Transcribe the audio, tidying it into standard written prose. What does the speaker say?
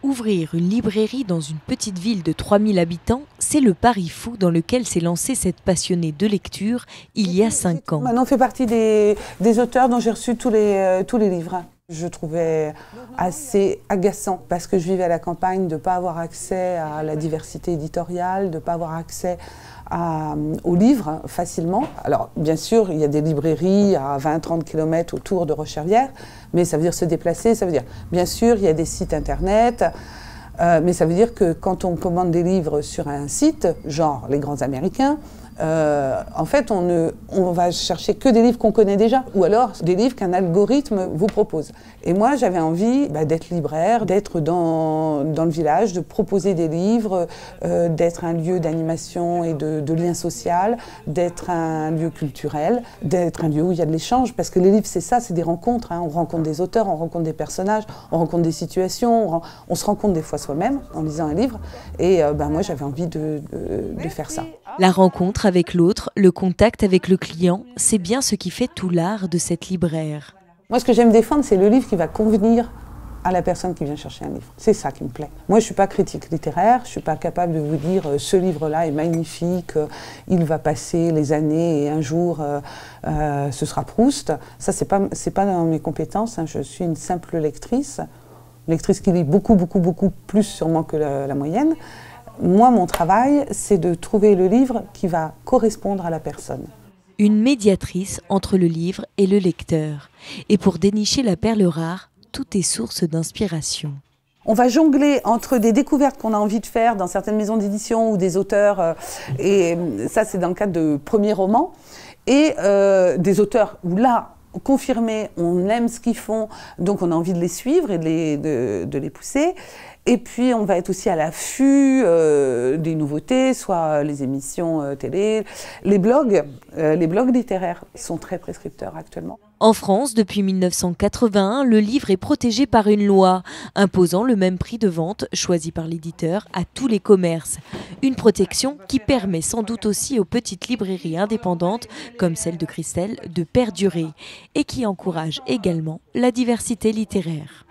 Ouvrir une librairie dans une petite ville de 3000 habitants, c'est le pari fou dans lequel s'est lancée cette passionnée de lecture il y a 5 ans. Maintenant, on fait partie des auteurs dont j'ai reçu tous les livres. Je trouvais assez agaçant, parce que je vivais à la campagne, de ne pas avoir accès à la diversité éditoriale, de ne pas avoir accès aux livres facilement. Alors, bien sûr, il y a des librairies à 20-30 km autour de Rochervière, mais ça veut dire se déplacer, ça veut dire, bien sûr, il y a des sites internet, mais ça veut dire que quand on commande des livres sur un site, genre les grands américains, en fait, on va chercher que des livres qu'on connaît déjà, ou alors des livres qu'un algorithme vous propose. Et moi, j'avais envie d'être libraire, d'être dans le village, de proposer des livres, d'être un lieu d'animation et de lien social, d'être un lieu culturel, d'être un lieu où il y a de l'échange, parce que les livres, c'est ça, c'est des rencontres. On rencontre des auteurs, on rencontre des personnages, on rencontre des situations, on se rencontre des fois soi-même en lisant un livre. Et moi, j'avais envie de faire ça. La rencontre avec l'autre, le contact avec le client, c'est bien ce qui fait tout l'art de cette libraire. Moi, ce que j'aime défendre, c'est le livre qui va convenir à la personne qui vient chercher un livre. C'est ça qui me plaît. Moi, je ne suis pas critique littéraire, je ne suis pas capable de vous dire ce livre-là est magnifique, il va passer les années et un jour, ce sera Proust. Ça, c'est pas dans mes compétences, hein. Je suis une simple lectrice qui lit beaucoup plus sûrement que la moyenne. Moi, mon travail, c'est de trouver le livre qui va correspondre à la personne. Une médiatrice entre le livre et le lecteur. Et pour dénicher la perle rare, tout est source d'inspiration. On va jongler entre des découvertes qu'on a envie de faire dans certaines maisons d'édition ou des auteurs, et ça c'est dans le cadre de premiers romans, et des auteurs où là, confirmés, on aime ce qu'ils font, donc on a envie de les suivre et de les pousser. Et puis on va être aussi à l'affût des nouveautés, soit les émissions télé, les blogs littéraires sont très prescripteurs actuellement. En France, depuis 1981, le livre est protégé par une loi imposant le même prix de vente choisi par l'éditeur à tous les commerces. Une protection qui permet sans doute aussi aux petites librairies indépendantes, comme celle de Christelle, de perdurer et qui encourage également la diversité littéraire.